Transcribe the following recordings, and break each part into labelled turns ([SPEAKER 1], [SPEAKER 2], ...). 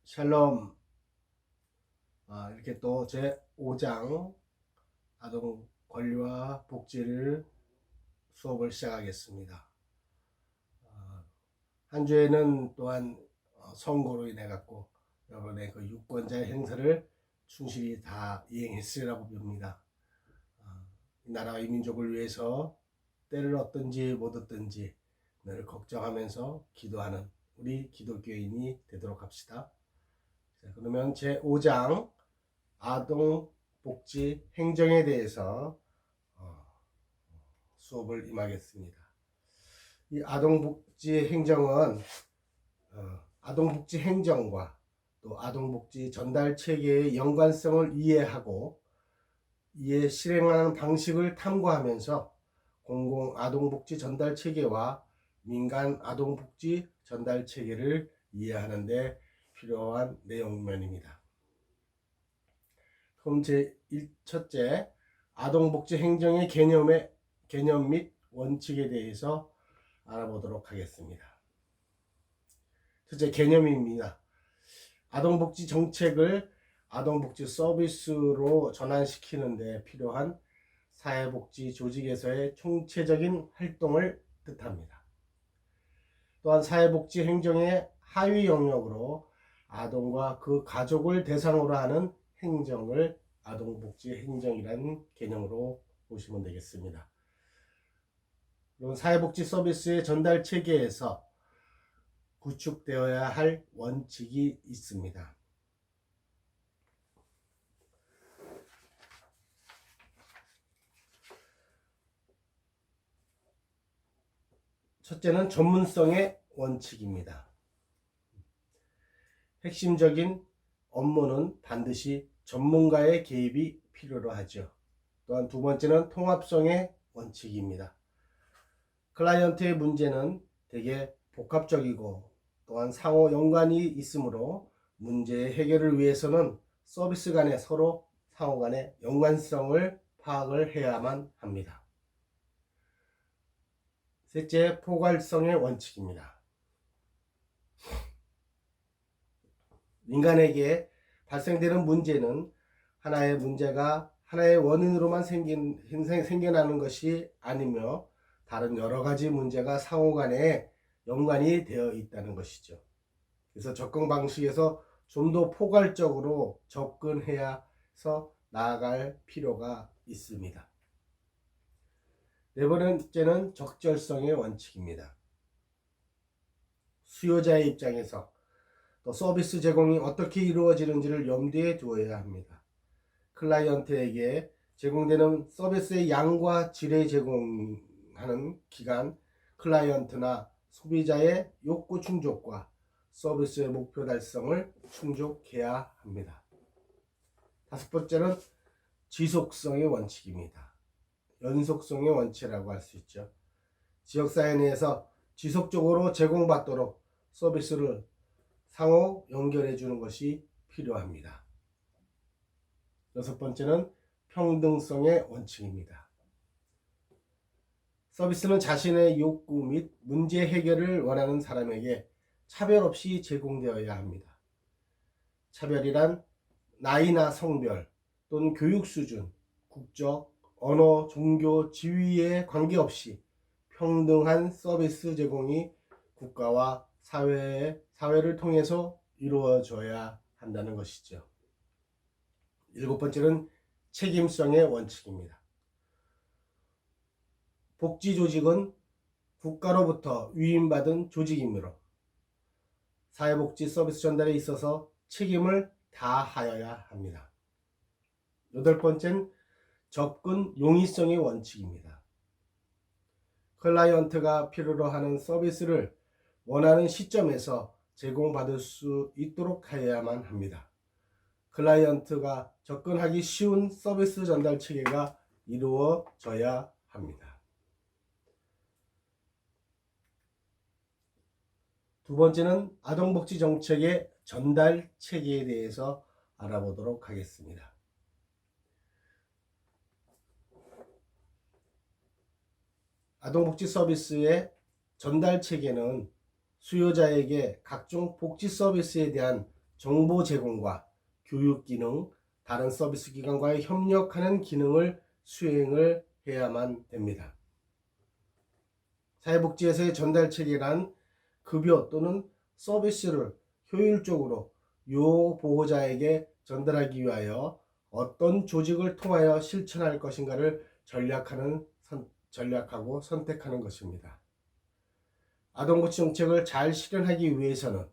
[SPEAKER 1] 샬롬. 이렇게 또 제 5장 아동 권리와 복지를 수업을 시작하겠습니다. 한 주에는 또한 선거로 인해 갖고 여러분의 그 유권자의 행사를 충실히 다 이행했으리라고 봅니다. 이 나라와 이 민족을 위해서 때를 얻든지 못 얻든지 늘 걱정하면서 기도하는 우리 기독교인이 되도록 합시다. 자, 그러면 제 5장 아동복지 행정에 대해서 수업을 임하겠습니다. 이 아동복지 행정은 아동복지 행정과 또 아동복지 전달 체계의 연관성을 이해하고 이에 실행하는 방식을 탐구하면서 공공 아동복지 전달 체계와 민간 아동복지 전달 체계를 이해하는 데 필요한 내용면입니다. 그럼 첫째, 아동복지 행정의 개념 및 원칙에 대해서 알아보도록 하겠습니다. 첫째, 개념입니다. 아동복지 정책을 아동복지 서비스로 전환시키는 데 필요한 사회복지 조직에서의 총체적인 활동을 뜻합니다. 또한 사회복지 행정의 하위 영역으로 아동과 그 가족을 대상으로 하는 행정을 아동복지 행정이라는 개념으로 보시면 되겠습니다. 그리고 사회복지 서비스의 전달 체계에서 구축되어야 할 원칙이 있습니다. 첫째는 전문성의 원칙입니다. 핵심적인 업무는 반드시 전문가의 개입이 필요로 하죠. 또한 두 번째는 통합성의 원칙입니다. 클라이언트의 문제는 되게 복합적이고 또한 상호 연관이 있으므로 문제의 해결을 위해서는 서비스 간에 서로 상호 간의 연관성을 파악을 해야만 합니다. 셋째, 포괄성의 원칙입니다. 인간에게 발생되는 문제는 하나의 문제가 하나의 원인으로만 생겨나는 것이 아니며 다른 여러 가지 문제가 상호간에 연관이 되어 있다는 것이죠. 그래서 접근 방식에서 좀 더 포괄적으로 접근해야 해서 나아갈 필요가 있습니다. 네 번째는 적절성의 원칙입니다. 수요자의 입장에서 또 서비스 제공이 어떻게 이루어지는지를 염두에 두어야 합니다. 클라이언트에게 제공되는 서비스의 양과 질의 제공하는 기간, 클라이언트나 소비자의 욕구 충족과 서비스의 목표 달성을 충족해야 합니다. 다섯 번째는 지속성의 원칙입니다. 연속성의 원칙이라고 할 수 있죠. 지역사회 내에서 지속적으로 제공받도록 서비스를 상호 연결해 주는 것이 필요합니다. 여섯 번째는 평등성의 원칙입니다. 서비스는 자신의 욕구 및 문제 해결을 원하는 사람에게 차별 없이 제공되어야 합니다. 차별이란 나이나 성별 또는 교육 수준, 국적, 언어, 종교, 지위에 관계없이 평등한 서비스 제공이 국가와 사회를 통해서 이루어져야 한다는 것이죠. 일곱 번째는 책임성의 원칙입니다. 복지조직은 국가로부터 위임받은 조직이므로 사회복지 서비스 전달에 있어서 책임을 다하여야 합니다. 여덟 번째는 접근 용이성의 원칙입니다. 클라이언트가 필요로 하는 서비스를 원하는 시점에서 제공받을 수 있도록 하여야만 합니다. 클라이언트가 접근하기 쉬운 서비스 전달 체계가 이루어져야 합니다. 두 번째는 아동복지 정책의 전달 체계에 대해서 알아보도록 하겠습니다. 아동복지 서비스의 전달 체계는 수요자에게 각종 복지 서비스에 대한 정보 제공과 교육 기능, 다른 서비스 기관과의 협력하는 기능을 수행을 해야만 됩니다. 사회복지에서의 전달 체계란 급여 또는 서비스를 효율적으로 요보호자에게 전달하기 위하여 어떤 조직을 통하여 실천할 것인가를 전략하고 선택하는 것입니다. 아동복지 정책을 잘 실현하기 위해서는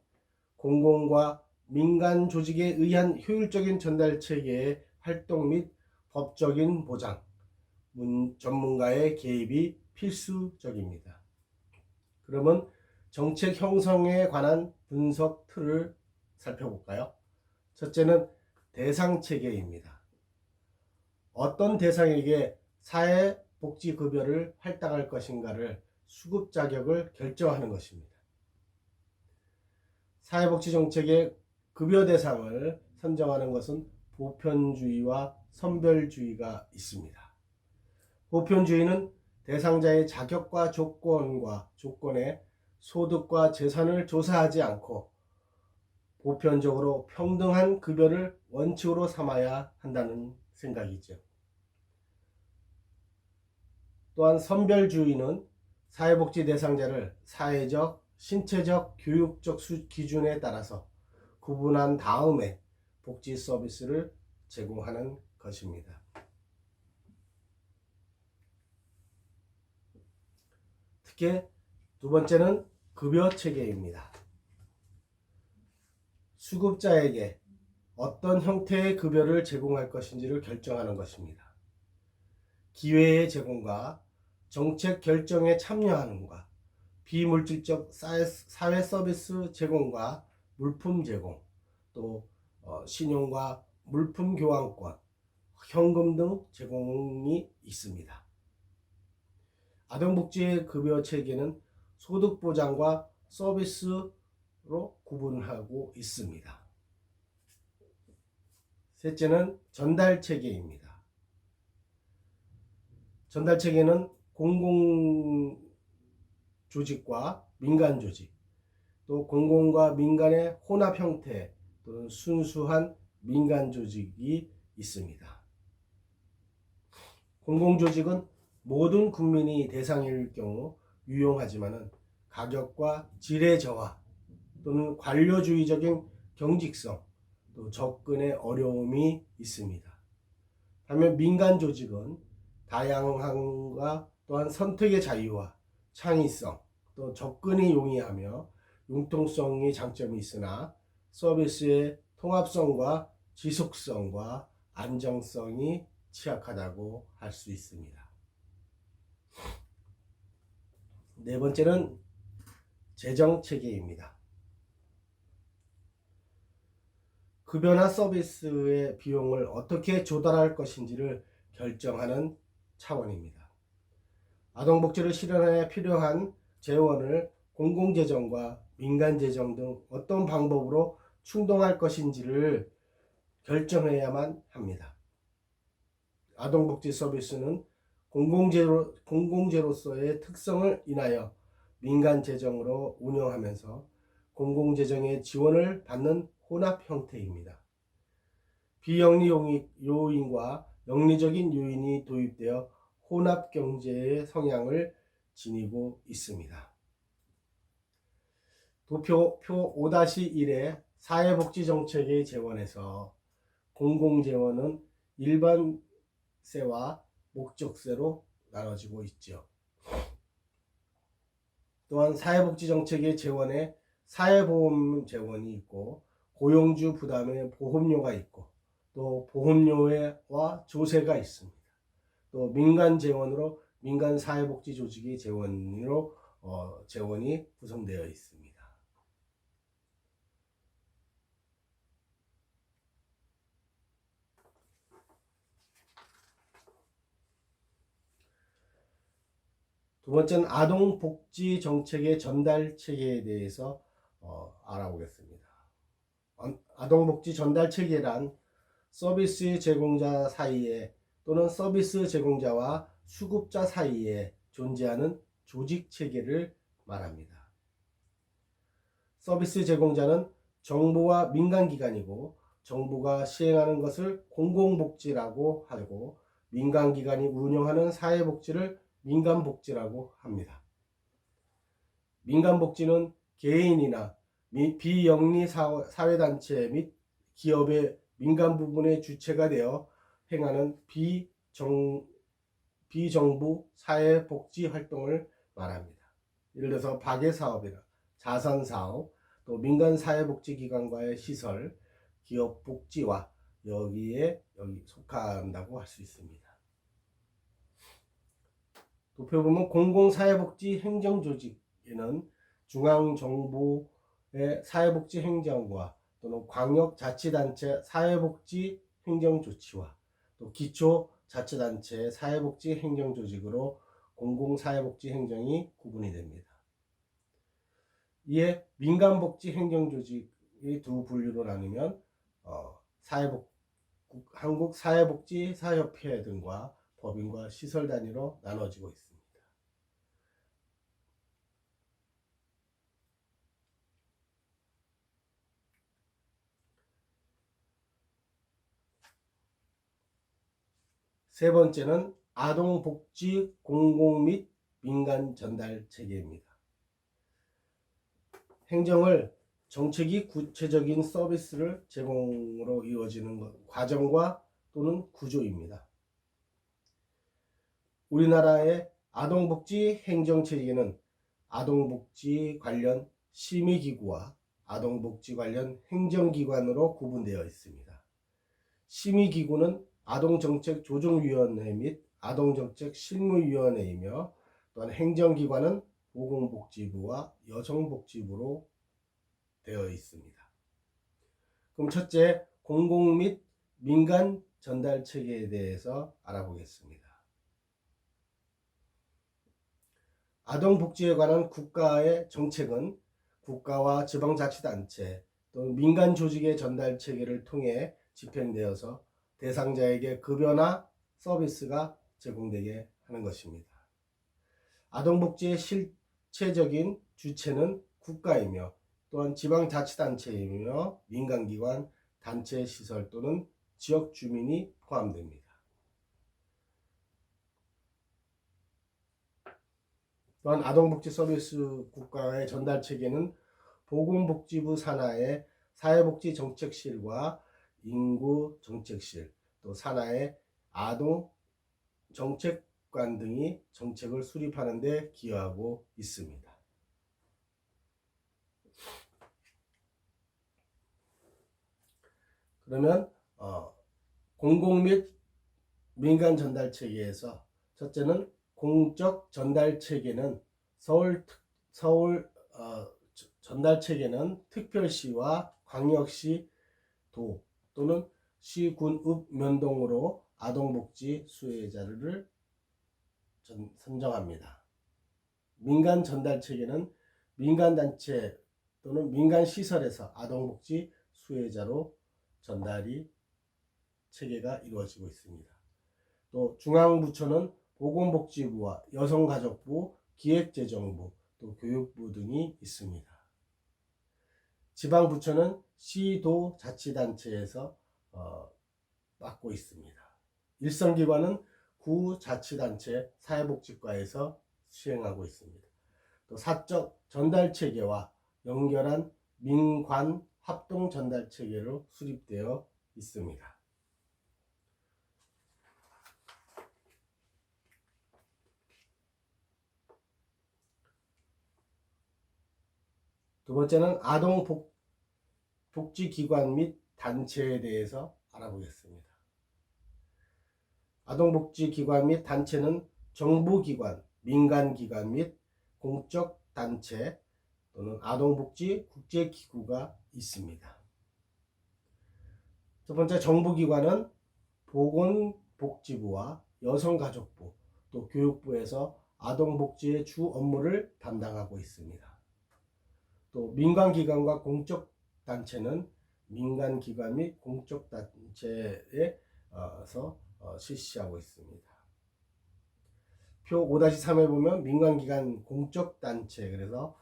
[SPEAKER 1] 공공과 민간 조직에 의한 효율적인 전달 체계의 활동 및 법적인 보장, 전문가의 개입이 필수적입니다. 그러면 정책 형성에 관한 분석 틀을 살펴볼까요? 첫째는 대상 체계입니다. 어떤 대상에게 사회복지급여를 할당할 것인가를 수급 자격을 결정하는 것입니다. 사회복지정책의 급여 대상을 선정하는 것은 보편주의와 선별주의가 있습니다. 보편주의는 대상자의 자격과 조건에 소득과 재산을 조사하지 않고 보편적으로 평등한 급여를 원칙으로 삼아야 한다는 생각이죠. 또한 선별주의는 사회복지 대상자를 사회적, 신체적, 교육적 기준에 따라서 구분한 다음에 복지 서비스를 제공하는 것입니다. 특히 두 번째는 급여 체계입니다. 수급자에게 어떤 형태의 급여를 제공할 것인지를 결정하는 것입니다. 기회의 제공과 정책 결정에 참여하는과 비물질적 사회 서비스 제공과 물품 제공, 또 신용과 물품 교환권, 현금 등 제공이 있습니다. 아동복지의 급여 체계는 소득 보장과 서비스로 구분하고 있습니다. 셋째는 전달 체계입니다. 전달 체계는 공공 조직과 민간 조직, 또 공공과 민간의 혼합 형태 또는 순수한 민간 조직이 있습니다. 공공조직은 모든 국민이 대상일 경우 유용하지만 가격과 질의 저하 또는 관료주의적인 경직성, 또 접근의 어려움이 있습니다. 반면 민간 조직은 다양함과 또한 선택의 자유와 창의성, 또 접근이 용이하며 융통성이 장점이 있으나 서비스의 통합성과 지속성과 안정성이 취약하다고 할 수 있습니다. 네 번째는 재정 체계입니다. 급여나 서비스의 비용을 어떻게 조달할 것인지를 결정하는 차원입니다. 아동복지를 실현하여 필요한 재원을 공공재정과 민간재정 등 어떤 방법으로 충동할 것인지를 결정해야만 합니다. 아동복지 서비스는 공공재로서의 특성을 인하여 민간재정으로 운영하면서 공공재정의 지원을 받는 혼합 형태입니다. 비영리 요인과 영리적인 요인이 도입되어 혼합 경제의 성향을 지니고 있습니다. 도표 5-1의 사회복지정책의 재원에서 공공재원은 일반세와 목적세로 나눠지고 있죠. 또한 사회복지정책의 재원에 사회보험 재원이 있고 고용주 부담의 보험료가 있고 또 보험료와 조세가 있습니다. 또 민간 재원으로 민간 사회복지 조직의 재원이 구성되어 있습니다. 두 번째는 아동복지 정책의 전달 체계에 대해서 알아보겠습니다. 아동복지 전달 체계란 서비스 제공자 사이에 또는 서비스 제공자와 수급자 사이에 존재하는 조직 체계를 말합니다. 서비스 제공자는 정부와 민간기관이고 정부가 시행하는 것을 공공복지라고 하고 민간기관이 운영하는 사회복지를 민간복지라고 합니다. 민간복지는 개인이나 비영리 사회단체 및 기업의 민간 부분의 주체가 되어 행하는 비정부 사회복지 활동을 말합니다. 예를 들어서 박애사업이나 자선사업, 또 민간 사회복지기관과의 시설, 기업 복지와 여기 속한다고 할 수 있습니다. 도표보면 공공사회복지 행정조직에는 중앙정부의 사회복지 행정과 또는 광역자치단체 사회복지 행정조치와 또 기초자치단체 사회복지 행정조직으로 공공사회복지 행정이 구분이 됩니다. 이에 민간복지 행정조직의 두 분류로 나누면 한국사회복지사협회 등과 법인과 시설 단위로 나눠지고 있습니다. 세 번째는 아동복지 공공 및 민간 전달 체계입니다. 행정을 정책이 구체적인 서비스를 제공으로 이루어지는 과정과 또는 구조입니다. 우리나라의 아동복지 행정체계는 아동복지 관련 심의기구와 아동복지 관련 행정기관으로 구분되어 있습니다. 심의기구는 아동정책조정위원회 및 아동정책실무위원회이며 또한 행정기관은 보건복지부와 여성복지부로 되어 있습니다. 그럼 첫째, 공공 및 민간 전달 체계에 대해서 알아보겠습니다. 아동복지에 관한 국가의 정책은 국가와 지방자치단체 또는 민간 조직의 전달 체계를 통해 집행되어서 대상자에게 급여나 서비스가 제공되게 하는 것입니다. 아동복지의 실체적인 주체는 국가이며 또한 지방자치단체이며 민간기관, 단체 시설 또는 지역 주민이 포함됩니다. 또한 아동복지 서비스 국가의 전달 체계는 보건복지부 산하의 사회복지정책실과 인구정책실, 또 산하의 아동정책관 등이 정책을 수립하는 데 기여하고 있습니다. 그러면 공공 및 민간 전달 체계에서 첫째는 공적 전달 체계는 전달 체계는 특별시와 광역시, 도 또는 시군읍 면동으로 아동복지 수혜자를 선정합니다. 민간 전달 체계는 민간단체 또는 민간시설에서 아동복지 수혜자로 전달이 체계가 이루어지고 있습니다. 또 중앙부처는 보건복지부와 여성가족부, 기획재정부, 또 교육부 등이 있습니다. 지방부처는 시도자치단체에서 맡고 있습니다. 일선기관은 구자치단체 사회복지과에서 수행하고 있습니다. 또 사적 전달체계와 연결한 민관 합동 전달체계로 수립되어 있습니다. 두 번째는 아동복지기관 및 단체에 대해서 알아보겠습니다. 아동복지기관 및 단체는 정부기관, 민간기관 및 공적단체 또는 아동복지 국제기구가 있습니다. 첫 번째 정부기관은 보건복지부와 여성가족부 또 교육부에서 아동복지의 주 업무를 담당하고 있습니다. 또 민간기관과 공적단체는 민간기관 및 공적단체에서 실시하고 있습니다. 표 5-3에 보면 민간기관 공적단체 그래서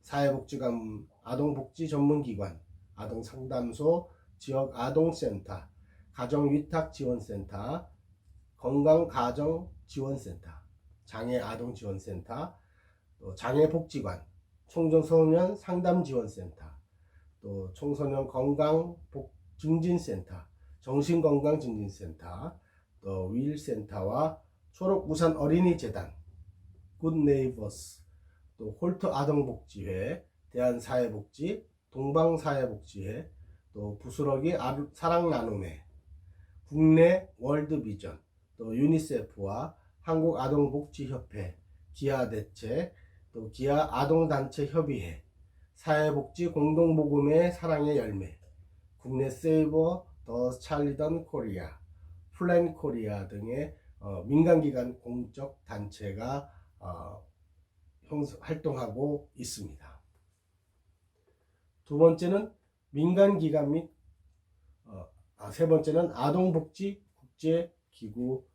[SPEAKER 1] 사회복지관 아동복지 전문기관, 아동상담소, 지역아동센터, 가정위탁지원센터, 건강가정지원센터, 장애아동지원센터, 또 장애복지관, 청소년 상담지원센터, 또 청소년 건강증진센터, 정신건강증진센터, 또 윌센터와 초록우산 어린이재단, 굿네이버스, 또 홀트 아동복지회, 대한사회복지, 동방사회복지회, 또 부스러기 사랑나눔회, 국내 월드비전, 또 유니세프와 한국아동복지협회, 기아대체, 또 기아아동단체협의회, 사회복지 공동모금회 사랑의 열매, 국내 세이버 더 찰리던 코리아, 플랜 코리아 등의 민간기관 공적 단체가 활동하고 있습니다. 두 번째는 민간기관 및 세 번째는 아동복지 국제기구입니다.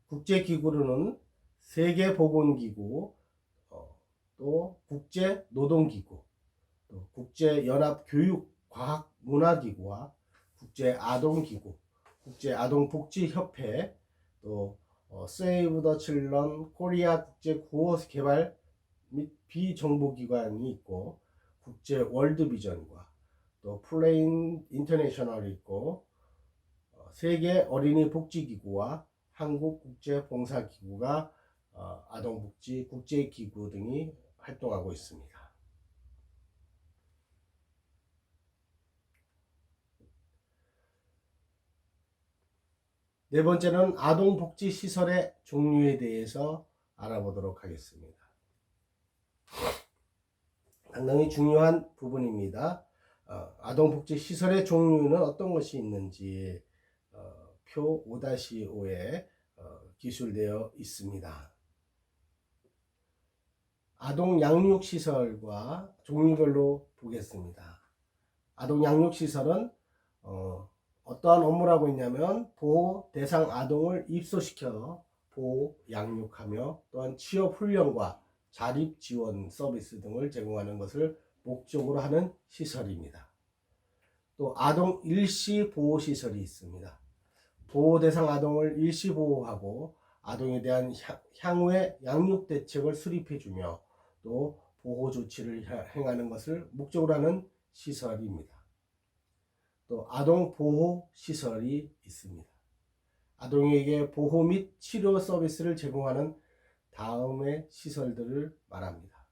[SPEAKER 1] 국제기구로는 세계보건기구, 또 국제노동기구, 또 국제연합교육과학문화기구와 국제아동기구, 국제아동복지협회, 또 세이브 더 칠런 코리아 국제구호개발 및 비정보기관이 있고, 국제 월드비전과 또 플레인 인터내셔널이 있고, 세계 어린이 복지기구와 한국국제봉사기구가 아동복지 국제기구 등이 활동하고 있습니다. 네 번째는 아동복지시설의 종류에 대해서 알아보도록 하겠습니다. 상당히 중요한 부분입니다. 아동복지시설의 종류는 어떤 것이 있는지 표 5-5에 기술되어 있습니다. 아동양육시설과 종류별로 보겠습니다. 아동양육시설은 어떠한 업무를 하고 있냐면 보호 대상 아동을 입소시켜 보호, 양육하며 또한 취업훈련과 자립지원 서비스 등을 제공하는 것을 목적으로 하는 시설입니다. 또 아동 일시보호시설이 있습니다. 보호 대상 아동을 일시보호하고 아동에 대한 향후의 양육 대책을 수립해주며 또 보호 조치를 행하는 것을 목적으로 하는 시설입니다. 또 아동보호시설이 있습니다. 아동에게 보호 및 치료 서비스를 제공하는 다음의 시설들을 말합니다.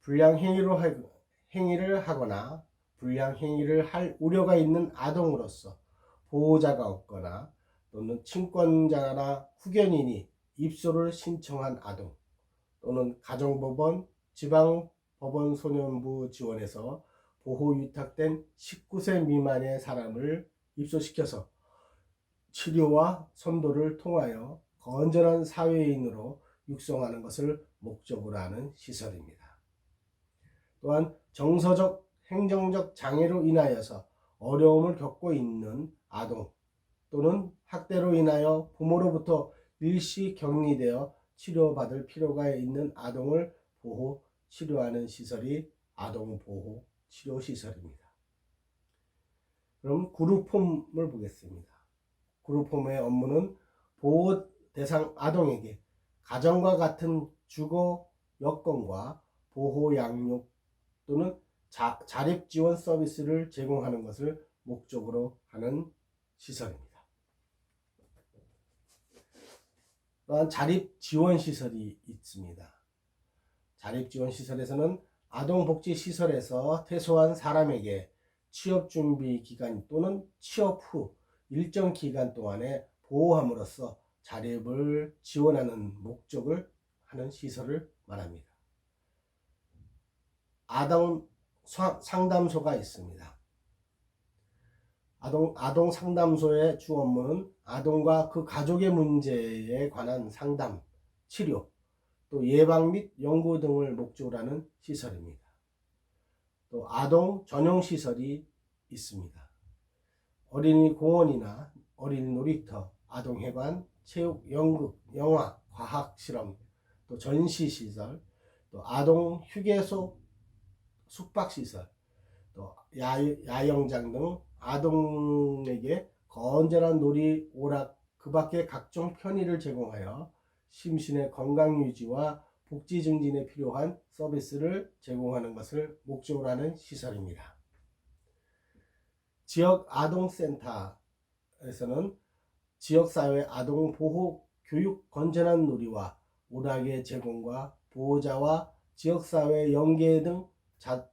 [SPEAKER 1] 불량행위를 하거나 불량행위를 할 우려가 있는 아동으로서 보호자가 없거나 또는 친권자나 후견인이 입소를 신청한 아동, 또는 가정법원, 지방법원 소년부 지원에서 보호 위탁된 19세 미만의 사람을 입소시켜서 치료와 선도를 통하여 건전한 사회인으로 육성하는 것을 목적으로 하는 시설입니다. 또한 정서적, 행정적 장애로 인하여서 어려움을 겪고 있는 아동, 또는 학대로 인하여 부모로부터 일시 격리되어 치료받을 필요가 있는 아동을 보호, 치료하는 시설이 아동보호 치료시설입니다. 그럼 그룹홈을 보겠습니다. 그룹홈의 업무는 보호 대상 아동에게 가정과 같은 주거 여건과 보호 양육 또는 자립지원 서비스를 제공하는 것을 목적으로 하는 시설입니다. 또한 자립지원시설이 있습니다. 자립지원시설에서는 아동복지시설에서 퇴소한 사람에게 취업준비 기간 또는 취업 후 일정 기간 동안에 보호함으로써 자립을 지원하는 목적을 하는 시설을 말합니다. 아동 상담소가 있습니다. 아동 상담소의 주 업무는 아동과 그 가족의 문제에 관한 상담, 치료, 또 예방 및 연구 등을 목적으로 하는 시설입니다. 또 아동 전용 시설이 있습니다. 어린이 공원이나 어린이 놀이터, 아동회관, 체육, 연극, 영화, 과학 실험, 또 전시 시설, 또 아동 휴게소, 숙박 시설, 또 야영장 등 아동에게 건전한 놀이, 오락, 그 밖의 각종 편의를 제공하여 심신의 건강 유지와 복지 증진에 필요한 서비스를 제공하는 것을 목적으로 하는 시설입니다. 지역 아동센터에서는 지역사회 아동 보호, 교육, 건전한 놀이와 오락의 제공과 보호자와 지역사회 연계 등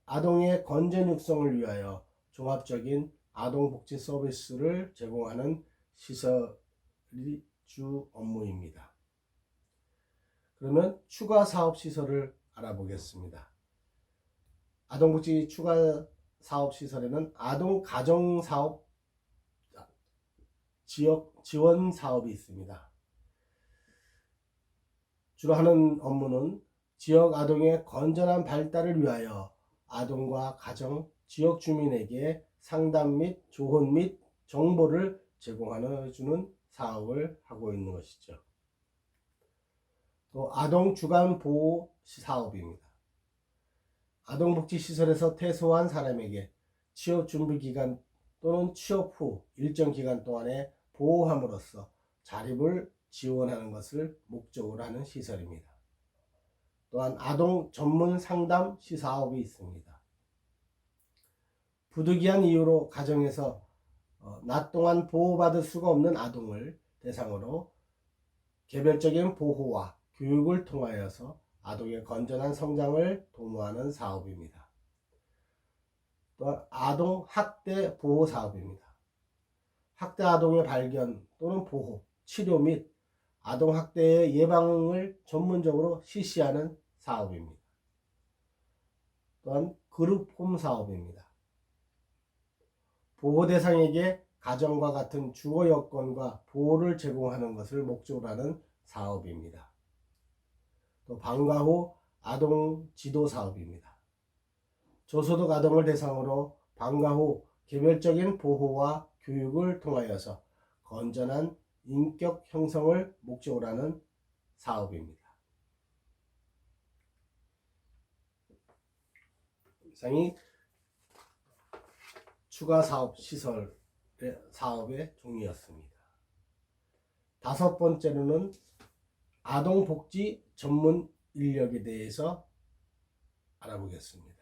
[SPEAKER 1] 아동의 건전 육성을 위하여 종합적인 아동복지 서비스를 제공하는 시설이 주 업무입니다. 그러면 추가 사업 시설을 알아보겠습니다. 아동복지 추가 사업 시설에는 아동 가정 사업, 지역 지원 사업이 있습니다. 주로 하는 업무는 지역 아동의 건전한 발달을 위하여 아동과 가정, 지역 주민에게 상담 및 조언 및 정보를 제공하는 주는 사업을 하고 있는 것이죠. 또 아동 주간 보호 사업입니다. 아동복지시설에서 퇴소한 사람에게 취업 준비 기간 또는 취업 후 일정 기간 동안에 보호함으로써 자립을 지원하는 것을 목적으로 하는 시설입니다. 또한 아동 전문 상담 사업이 있습니다. 부득이한 이유로 가정에서 낮 동안 보호받을 수가 없는 아동을 대상으로 개별적인 보호와 교육을 통하여서 아동의 건전한 성장을 도모하는 사업입니다. 또한 아동 학대 보호 사업입니다. 학대 아동의 발견 또는 보호, 치료 및 아동 학대의 예방을 전문적으로 실시하는 사업입니다. 또한 그룹홈 사업입니다. 보호 대상에게 가정과 같은 주거 여건과 보호를 제공하는 것을 목적으로 하는 사업입니다. 또 방과 후 아동 지도 사업입니다. 저소득 아동을 대상으로 방과 후 개별적인 보호와 교육을 통하여서 건전한 인격 형성을 목적으로 하는 사업입니다. 이상이 추가 사업 시설의 사업의 종류였습니다. 다섯 번째로는 아동복지 전문 인력에 대해서 알아보겠습니다.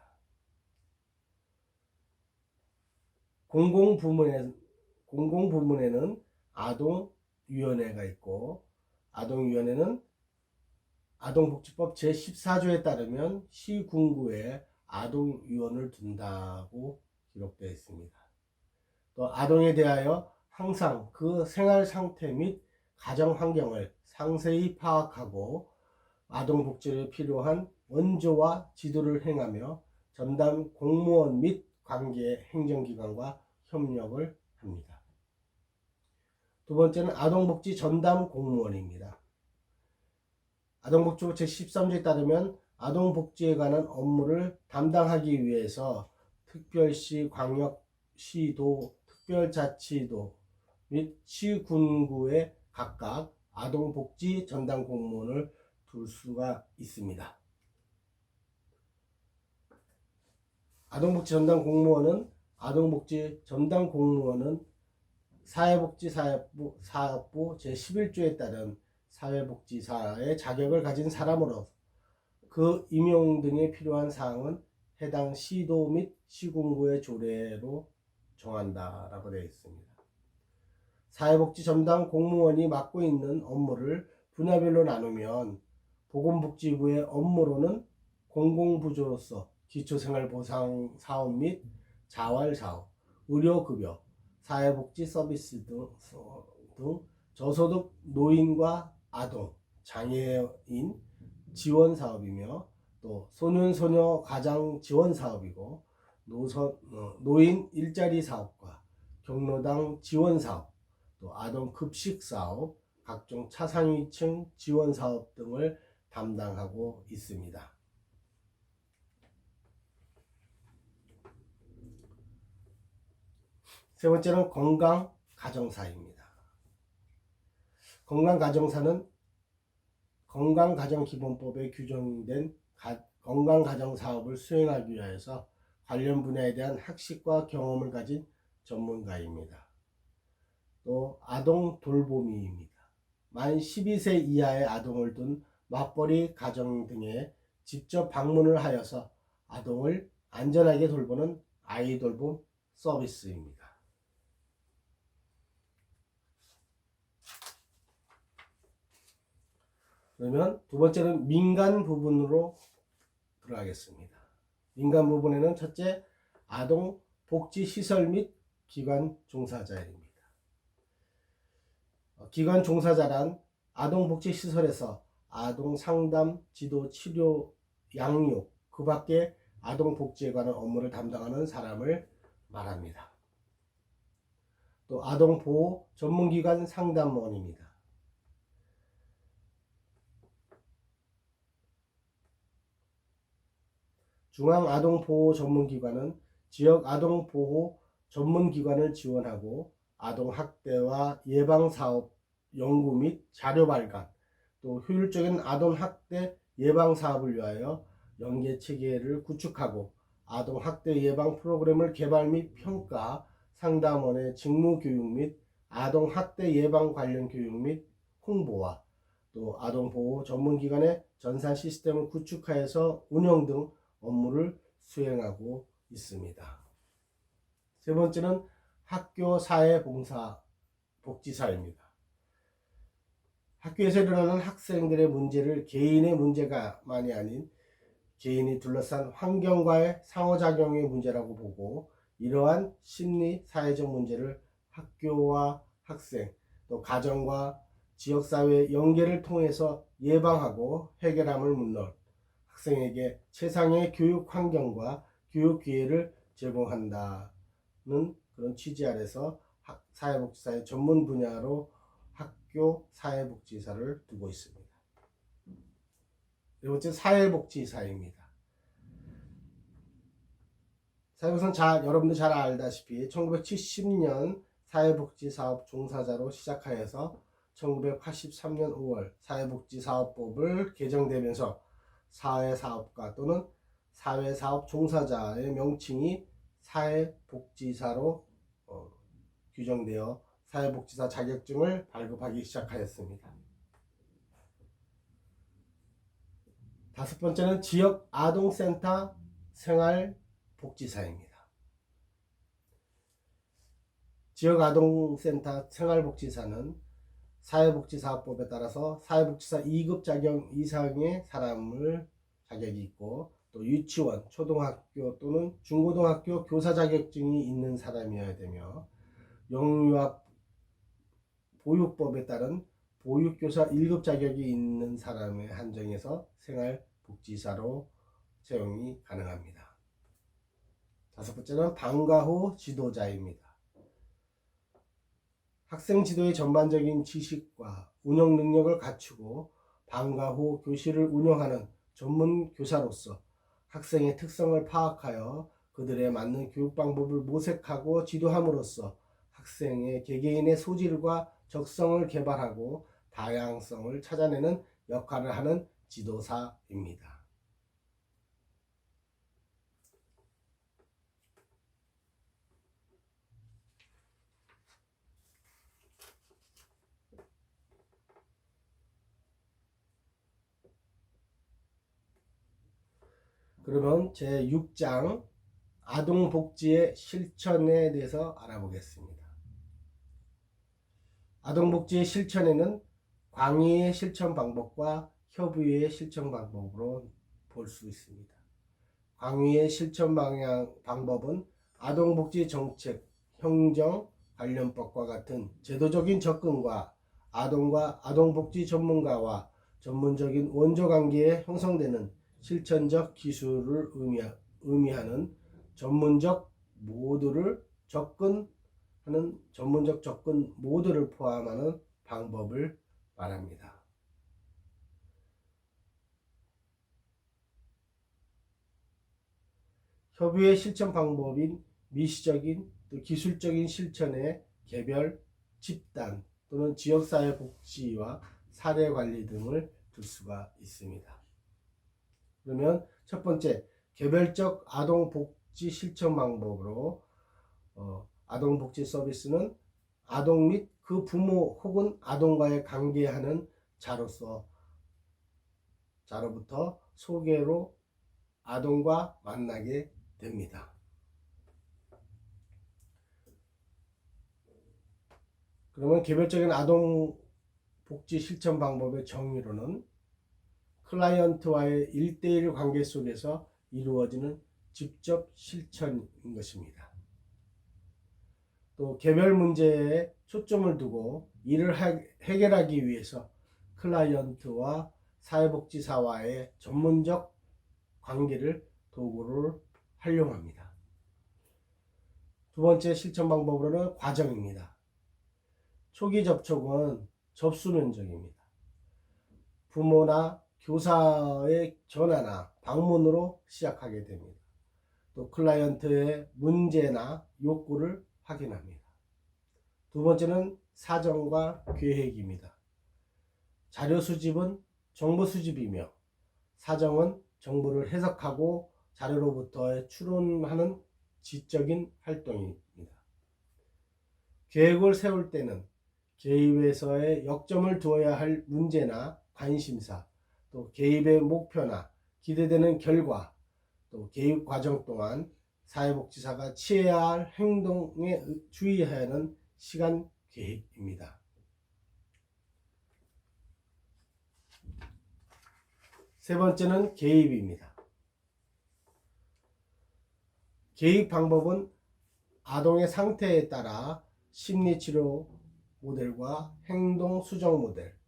[SPEAKER 1] 공공부문에는 아동위원회가 있고, 아동위원회는 아동복지법 제14조에 따르면 시군구에 아동위원을 둔다고 기록되어 있습니다. 또 아동에 대하여 항상 그 생활 상태 및 가정 환경을 상세히 파악하고 아동복지에 필요한 원조와 지도를 행하며 전담 공무원 및 관계 행정기관과 협력을 합니다. 두 번째는 아동복지 전담 공무원입니다. 아동복지법 제13조에 따르면 아동복지에 관한 업무를 담당하기 위해서 특별시, 광역시도, 특별자치도 및 시군구에 각각 아동복지 전담 공무원을 둘 수가 있습니다. 아동복지 전담 공무원은 사회복지사업부 제11조에 따른 사회복지사의 자격을 가진 사람으로 그 임용 등에 필요한 사항은 해당 시도 및 시군구의 조례로 정한다라고 되어 있습니다. 사회복지 전담 공무원이 맡고 있는 업무를 분야별로 나누면 보건복지부의 업무로는 공공부조로서 기초생활보상 사업 및 자활사업, 의료급여, 사회복지 서비스 등 저소득 노인과 아동, 장애인 지원 사업이며 또 소년소녀 가장 지원 사업이고 노인 일자리 사업과 경로당 지원 사업, 또 아동 급식 사업, 각종 차상위층 지원 사업 등을 담당하고 있습니다. 세 번째는 건강 가정사입니다. 건강가정기본법에 규정된 건강가정사업을 수행하기 위해서 관련 분야에 대한 학식과 경험을 가진 전문가입니다. 또 아동 돌보미입니다. 만 12세 이하의 아동을 둔 맞벌이 가정 등에 직접 방문을 하여서 아동을 안전하게 돌보는 아이돌봄 서비스입니다. 그러면 두 번째는 민간 부분으로 들어가겠습니다. 민간 부분에는 첫째, 아동 복지시설 및 기관 종사자입니다. 기관 종사자란 아동 복지시설에서 아동 상담, 지도, 치료, 양육, 그 밖에 아동 복지에 관한 업무를 담당하는 사람을 말합니다. 또 아동 보호 전문기관 상담원입니다. 중앙아동보호전문기관은 지역 아동보호 전문기관을 지원하고 아동학대와 예방사업 연구 및 자료 발간, 또 효율적인 아동학대 예방사업을 위하여 연계체계를 구축하고 아동학대 예방 프로그램을 개발 및 평가, 상담원의 직무교육 및 아동학대 예방 관련 교육 및 홍보와 또 아동보호 전문기관의 전산 시스템을 구축하여서 운영 등 업무를 수행하고 있습니다. 세 번째는 학교 사회봉사 복지사입니다. 학교에서 일어나는 학생들의 문제를 개인의 문제가만이 아닌 개인이 둘러싼 환경과의 상호작용의 문제라고 보고 이러한 심리 사회적 문제를 학교와 학생 또 가정과 지역사회의 연계를 통해서 예방하고 해결함을 물론 학생에게 최상의 교육 환경과 교육 기회를 제공한다는 그런 취지 아래서 사회복지사의 전문 분야로 학교 사회복지사를 두고 있습니다. 네 번째 사회복지사입니다. 사회복지사는 여러분들 잘 알다시피 1970년 사회복지사업 종사자로 시작하여서 1983년 5월 사회복지사업법을 개정되면서 사회사업가 또는 사회사업 종사자의 명칭이 사회복지사로 규정되어 사회복지사 자격증을 발급하기 시작하였습니다. 다섯 번째는 지역 아동센터 생활복지사입니다. 지역 아동센터 생활복지사는 사회복지사업법에 따라서 사회복지사 2급 자격 이상의 사람을 자격이 있고 또 유치원, 초등학교 또는 중고등학교 교사 자격증이 있는 사람이어야 되며 영유아 보육법에 따른 보육교사 1급 자격이 있는 사람에 한정해서 생활복지사로 채용이 가능합니다. 다섯 번째는 방과 후 지도자입니다. 학생 지도의 전반적인 지식과 운영 능력을 갖추고 방과 후 교실을 운영하는 전문 교사로서 학생의 특성을 파악하여 그들에 맞는 교육 방법을 모색하고 지도함으로써 학생의 개개인의 소질과 적성을 개발하고 다양성을 찾아내는 역할을 하는 지도사입니다. 그러면 제6장 아동복지의 실천에 대해서 알아보겠습니다. 아동복지의 실천에는 광의의 실천 방법과 협의의 실천 방법으로 볼 수 있습니다. 광의의 실천 방법은 아동복지 정책, 행정, 관련법과 같은 제도적인 접근과 아동과 아동복지 전문가와 전문적인 원조관계에 형성되는 실천적 기술을 의미하는 전문적 접근 모드를 포함하는 방법을 말합니다. 협의의 실천 방법인 미시적인 또 기술적인 실천의 개별, 집단 또는 지역사회 복지와 사례관리 등을 둘 수가 있습니다. 그러면 첫 번째, 개별적 아동복지 실천 방법으로 아동복지 서비스는 아동 및 그 부모 혹은 아동과의 관계하는 자로부터 소개로 아동과 만나게 됩니다. 그러면 개별적인 아동복지 실천 방법의 정의로는 클라이언트와의 1대1 관계 속에서 이루어지는 직접 실천인 것입니다. 또 개별 문제에 초점을 두고 이를 해결하기 위해서 클라이언트와 사회복지사와의 전문적 관계를 도구를 활용합니다. 두 번째 실천 방법으로는 과정입니다. 초기 접촉은 접수 면접입니다. 부모나 교사의 전화나 방문으로 시작하게 됩니다. 또 클라이언트의 문제나 욕구를 확인합니다. 두 번째는 사정과 계획입니다. 자료 수집은 정보 수집이며 사정은 정보를 해석하고 자료로부터 추론하는 지적인 활동입니다. 계획을 세울 때는 개입에서의 역점을 두어야 할 문제나 관심사, 또 개입의 목표나 기대되는 결과, 또 개입 과정 동안 사회복지사가 취해야 할 행동에 주의해야 하는 시간 계획입니다. 세 번째는 개입입니다. 개입 방법은 아동의 상태에 따라 심리치료 모델과 행동 수정 모델,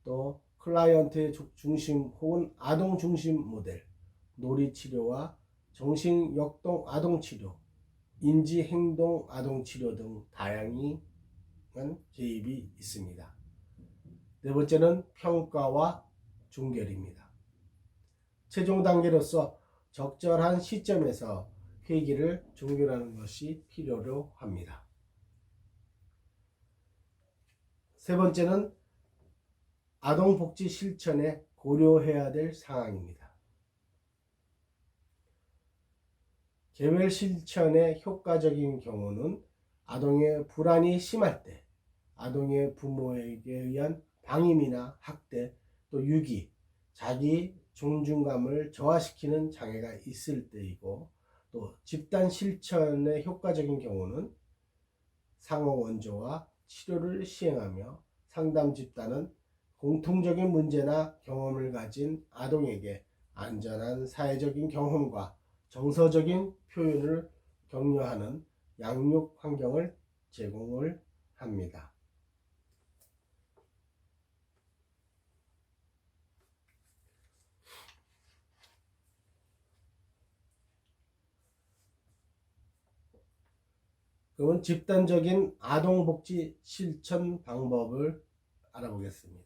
[SPEAKER 1] 또 클라이언트 중심 혹은 아동 중심 모델, 놀이치료와 정신역동 아동치료, 인지행동 아동치료 등 다양한 개입이 있습니다. 네 번째는 평가와 종결입니다. 최종 단계로서 적절한 시점에서 회기를 종결하는 것이 필요로 합니다. 세 번째는 아동복지 실천에 고려해야 될 사항입니다. 개별 실천의 효과적인 경우는 아동의 불안이 심할 때, 아동의 부모에게 의한 방임이나 학대, 또 유기, 자기 존중감을 저하시키는 장애가 있을 때이고, 또 집단 실천의 효과적인 경우는 상호 원조와 치료를 시행하며 상담 집단은 공통적인 문제나 경험을 가진 아동에게 안전한 사회적인 경험과 정서적인 표현을 격려하는 양육 환경을 제공을 합니다. 그러면 집단적인 아동복지 실천 방법을 알아보겠습니다.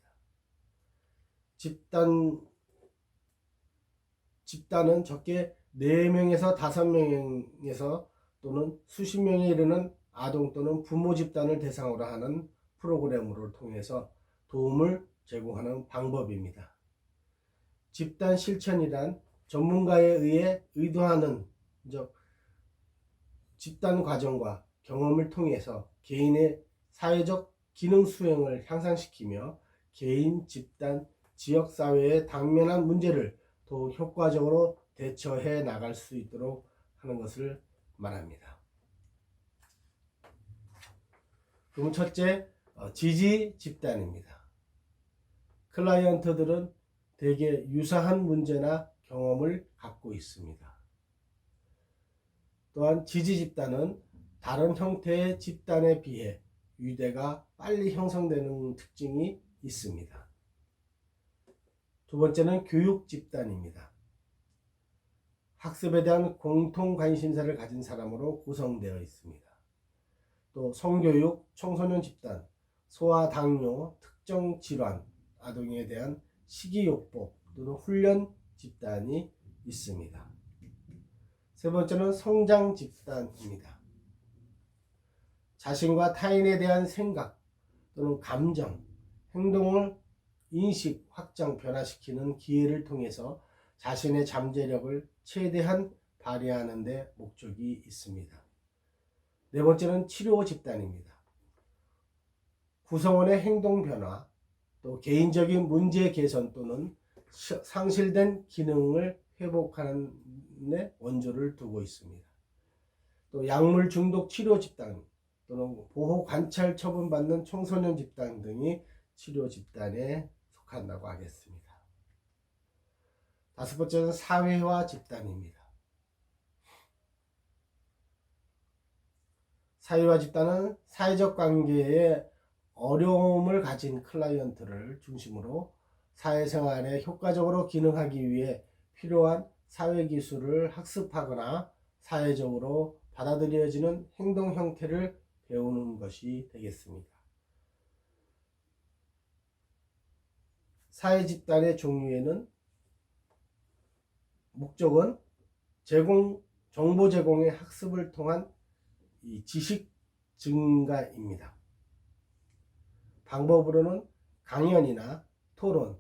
[SPEAKER 1] 집단은 적게 4명에서 5명에서 또는 수십 명에 이르는 아동 또는 부모 집단을 대상으로 하는 프로그램을 통해서 도움을 제공하는 방법입니다. 집단 실천이란 전문가에 의해 의도하는 집단 과정과 경험을 통해서 개인의 사회적 기능 수행을 향상시키며 개인, 집단, 지역사회의 당면한 문제를 더 효과적으로 대처해 나갈 수 있도록 하는 것을 말합니다. 그럼 첫째, 지지 집단입니다. 클라이언트들은 대개 유사한 문제나 경험을 갖고 있습니다. 또한 지지 집단은 다른 형태의 집단에 비해 유대가 빨리 형성되는 특징이 있습니다. 두 번째는 교육 집단입니다. 학습에 대한 공통 관심사를 가진 사람으로 구성되어 있습니다. 또 성교육, 청소년 집단, 소아 당뇨, 특정 질환, 아동에 대한 식이요법 또는 훈련 집단이 있습니다. 세 번째는 성장 집단입니다. 자신과 타인에 대한 생각, 또는 감정, 행동을 인식, 확장, 변화시키는 기회를 통해서 자신의 잠재력을 최대한 발휘하는 데 목적이 있습니다. 네 번째는 치료 집단입니다. 구성원의 행동 변화, 또 개인적인 문제 개선 또는 상실된 기능을 회복하는 데 원조를 두고 있습니다. 또 약물 중독 치료 집단 또는 보호 관찰 처분받는 청소년 집단 등이 치료 집단에 속한다고 하겠습니다. 다섯 번째는 사회화 집단입니다. 사회화 집단은 사회적 관계에 어려움을 가진 클라이언트를 중심으로 사회생활에 효과적으로 기능하기 위해 필요한 사회기술을 학습하거나 사회적으로 받아들여지는 행동 형태를 배우는 것이 되겠습니다. 사회 집단의 종류에는 목적은 정보 제공의 학습을 통한 이 지식 증가입니다. 방법으로는 강연이나 토론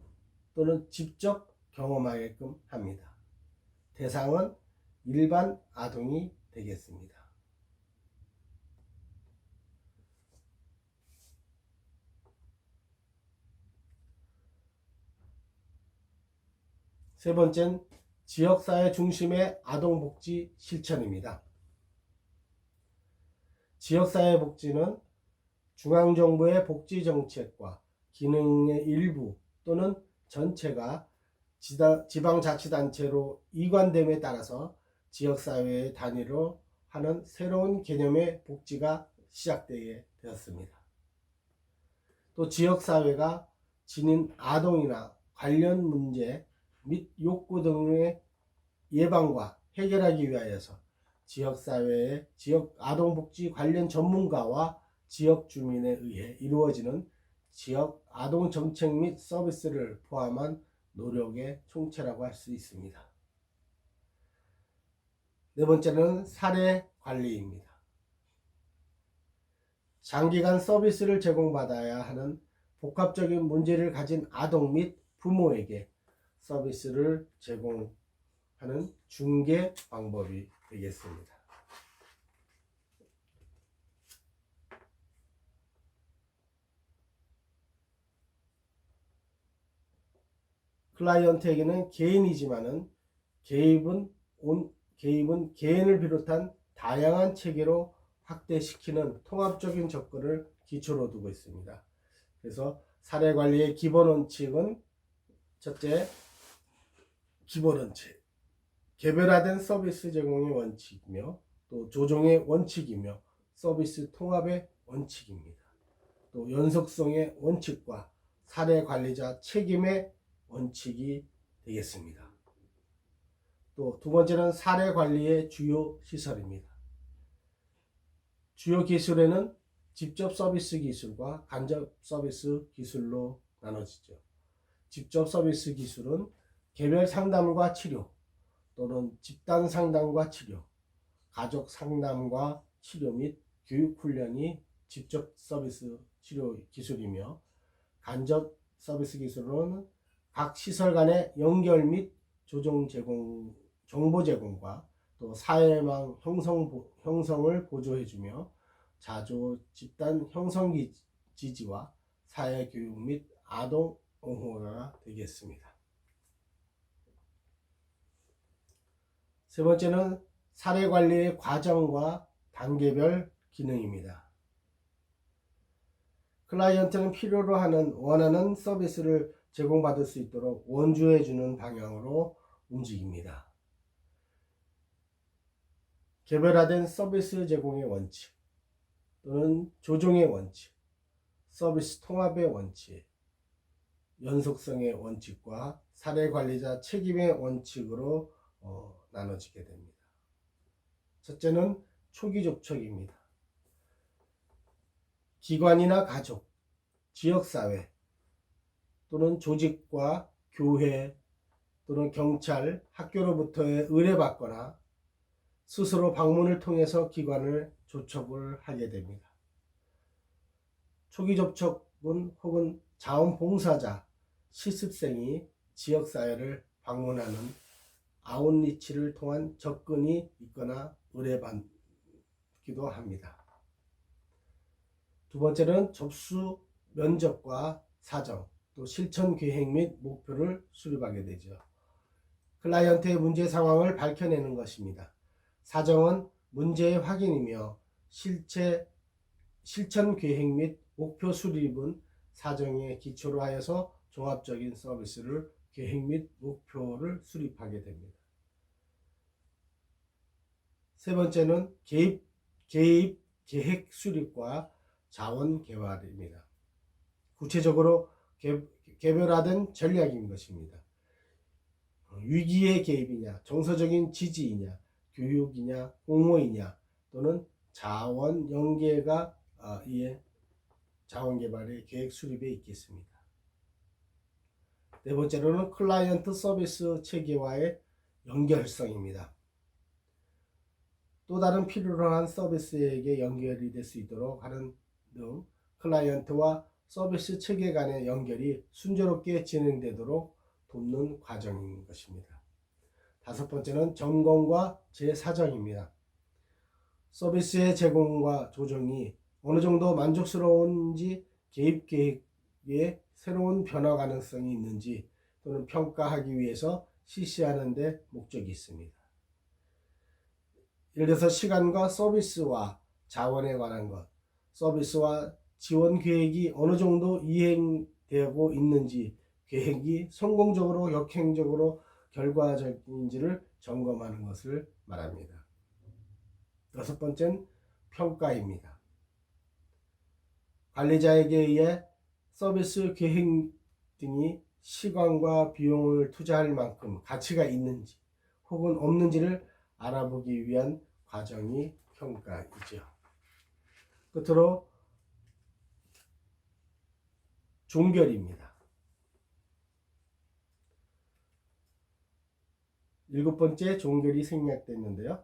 [SPEAKER 1] 또는 직접 경험하게끔 합니다. 대상은 일반 아동이 되겠습니다. 세 번째는 지역사회 중심의 아동복지 실천입니다. 지역사회 복지는 중앙정부의 복지정책과 기능의 일부 또는 전체가 지방자치단체로 이관됨에 따라서 지역사회의 단위로 하는 새로운 개념의 복지가 시작되게 되었습니다. 또 지역사회가 지닌 아동이나 관련 문제 및 욕구 등의 예방과 해결하기 위하여서 지역사회의 지역 아동복지 관련 전문가와 지역 주민에 의해 이루어지는 지역 아동정책 및 서비스를 포함한 노력의 총체라고 할 수 있습니다. 네 번째는 사례관리입니다. 장기간 서비스를 제공받아야 하는 복합적인 문제를 가진 아동 및 부모에게 서비스를 제공하는 중개 방법이 되겠습니다. 클라이언트에게는 개인이지만은 개입은 개인을 비롯한 다양한 체계로 확대시키는 통합적인 접근을 기초로 두고 있습니다. 그래서 사례관리의 기본 원칙은 첫째, 기본 원칙, 개별화된 서비스 제공의 원칙이며 또 조정의 원칙이며 서비스 통합의 원칙입니다. 또 연속성의 원칙과 사례관리자 책임의 원칙이 되겠습니다. 또 두 번째는 사례관리의 주요 시설입니다. 주요 기술에는 직접 서비스 기술과 간접 서비스 기술로 나눠지죠. 직접 서비스 기술은 개별 상담과 치료 또는 집단 상담과 치료, 가족 상담과 치료 및 교육 훈련이 직접 서비스 치료 기술이며, 간접 서비스 기술은 각 시설 간의 연결 및 정보 제공과 또 사회망 형성을 보조해주며 자조 집단 형성 지지와 사회교육 및 아동 옹호가 되겠습니다. 세 번째는 사례관리의 과정과 단계별 기능입니다. 클라이언트는 필요로 하는 원하는 서비스를 제공받을 수 있도록 원주해주는 방향으로 움직입니다. 개별화된 서비스 제공의 원칙 또는 조정의 원칙, 서비스 통합의 원칙, 연속성의 원칙과 사례관리자 책임의 원칙으로 나눠지게 됩니다. 첫째는 초기 접촉입니다. 기관이나 가족, 지역사회 또는 조직과 교회 또는 경찰, 학교로부터의 의뢰받거나 스스로 방문을 통해서 기관을 접촉을 하게 됩니다. 초기 접촉 혹은 자원봉사자, 실습생이 지역사회를 방문하는 아웃리치를 통한 접근이 있거나 의뢰받기도 합니다. 두 번째는 접수 면접과 사정, 또 실천 계획 및 목표를 수립하게 되죠. 클라이언트의 문제 상황을 밝혀내는 것입니다. 사정은 문제의 확인이며 실천 계획 및 목표 수립은 사정에 기초로 하여서 종합적인 서비스를 계획 및 목표를 수립하게 됩니다. 세 번째는 개입 계획 수립과 자원 개발입니다. 구체적으로 개별화된 전략인 것입니다. 위기의 개입이냐, 정서적인 지지이냐, 교육이냐, 공모이냐, 또는 자원 연계가 이에 자원 개발의 계획 수립에 있겠습니다. 네 번째로는 클라이언트 서비스 체계와의 연결성입니다. 또 다른 필요로 한 서비스에게 연결이 될 수 있도록 하는 등 클라이언트와 서비스 체계 간의 연결이 순조롭게 진행되도록 돕는 과정인 것입니다. 다섯 번째는 점검과 재사정입니다. 서비스의 제공과 조정이 어느 정도 만족스러운지, 개입 계획에 새로운 변화 가능성이 있는지 또는 평가하기 위해서 실시하는 데 목적이 있습니다. 예를 들어서 시간과 서비스와 자원에 관한 것, 서비스와 지원 계획이 어느 정도 이행되고 있는지, 계획이 성공적으로 역행적으로 결과적인지를 점검하는 것을 말합니다. 여섯 번째는 평가입니다. 관리자에게 의해 서비스 계획 등이 시간과 비용을 투자할 만큼 가치가 있는지 혹은 없는지를 알아보기 위한 과정이 평가이죠. 끝으로 종결입니다. 일곱 번째 종결이 생략됐는데요.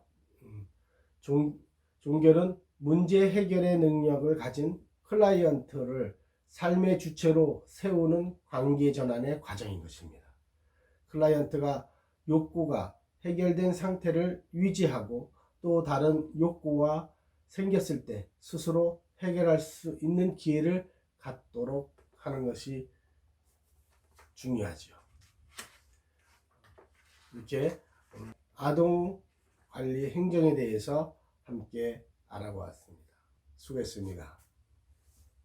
[SPEAKER 1] 종결은 문제 해결의 능력을 가진 클라이언트를 삶의 주체로 세우는 관계 전환의 과정인 것입니다. 클라이언트가 욕구가 해결된 상태를 유지하고 또 다른 욕구가 생겼을 때 스스로 해결할 수 있는 기회를 갖도록 하는 것이 중요하죠. 이렇게 아동 관리 행정에 대해서 함께 알아보았습니다. 수고했습니다.